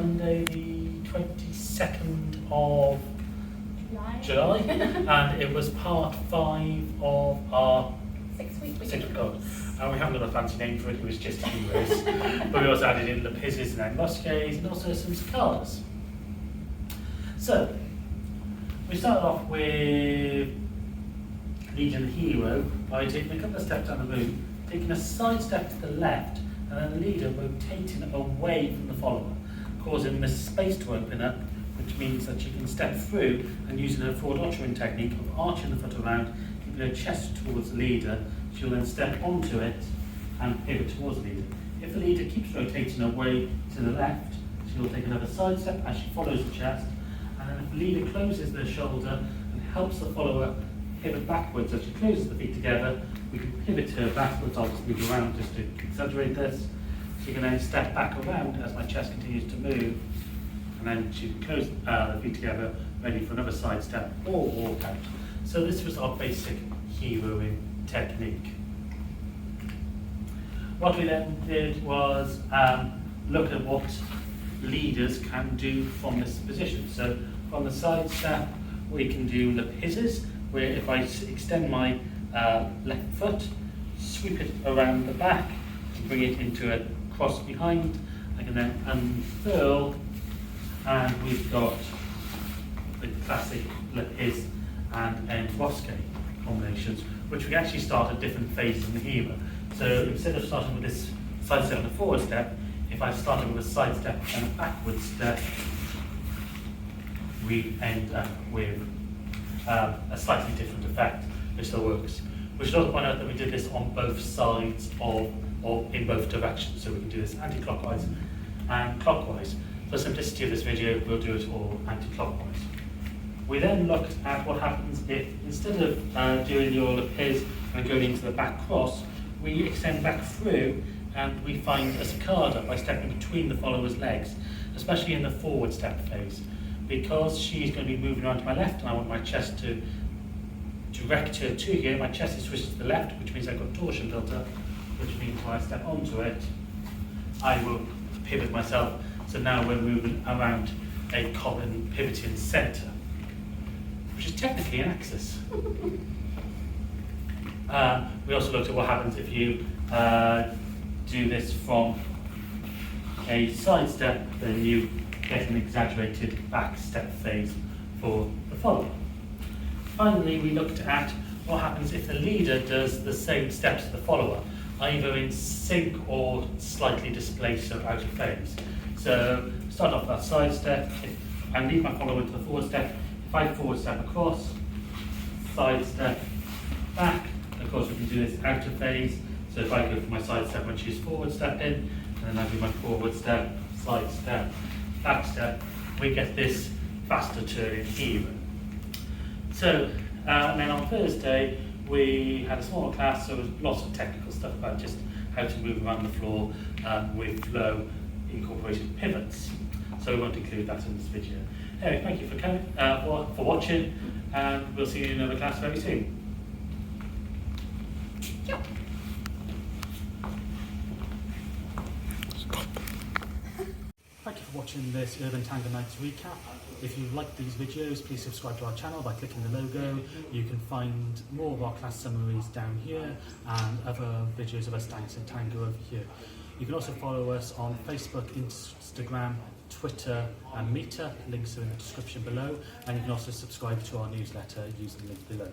Monday the 22nd of July, and it was part 5 of our 6 week course. And we haven't got a fancy name for it, it was just heroes. But we also added in Lepizzes and Ambusques and also some Sacadas. So, we started off with Legion Hero by taking a couple of steps down the route, taking a side step to the left, and then the leader rotating away from the follower, causing the space to open up, which means that she can step through and using her forward archering technique of arching the foot around, keeping her chest towards the leader. She'll then step onto it and pivot towards the leader. If the leader keeps rotating away to the left, she'll take another side step as she follows the chest, and then if the leader closes their shoulder and helps the follower pivot backwards as she closes the feet together, we can pivot her backwards. I'll just move around just to exaggerate this. She can then step back around as my chest continues to move, and then she can close the feet together, ready for another side step or walk out. So this was our basic heroing technique. What we then did was look at what leaders can do from this position. So from the side step, we can do Lepizzes, where if I extend my left foot, sweep it around the back, bring it into a cross behind, I can then unfurl, and we've got the classic Lepizze and Ambusque combinations, which we actually start at different phases in the hero. So instead of starting with this side step and a forward step, if I started with a side step and a backward step, we end up with a slightly different effect, which still works. We should also point out that we did this on both sides or in both directions, so we can do this anti-clockwise and clockwise. For simplicity of this video, we'll do it all anti-clockwise. We then looked at what happens if, instead of doing your Lepizze and going into the back cross, we extend back through and we find a Sacada by stepping between the follower's legs, especially in the forward step phase. Because she's going to be moving around to my left and I want my chest to direct her to here, my chest is switched to the left, which means I've got torsion built up, which means when I step onto it, I will pivot myself. So now we're moving around a common pivoting centre, which is technically an axis. We also looked at what happens if you do this from a side step, then you get an exaggerated back step phase for the follower. Finally, we looked at what happens if the leader does the same steps as the follower, either in sync or slightly displaced, so out of phase. So start off that side step, and lead my follower to the forward step. If I forward step across, side step back, of course we can do this out of phase. So if I go for my side step when she's forward stepping, and then I do my forward step, side step, back step, we get this faster turning hero. So, and then on Thursday, we had a smaller class, so there was lots of technical stuff about just how to move around the floor with flow incorporated pivots. So we won't include that in this video. Anyway, thank you for coming, for watching, and we'll see you in another class very soon. Yep. Thank you for watching this Urban Tango Nights recap. If you like these videos, please subscribe to our channel by clicking the logo. You can find more of our class summaries down here and other videos of us dancing tango over here. You can also follow us on Facebook, Instagram, Twitter and Meetup. Links are in the description below, and you can also subscribe to our newsletter using the link below.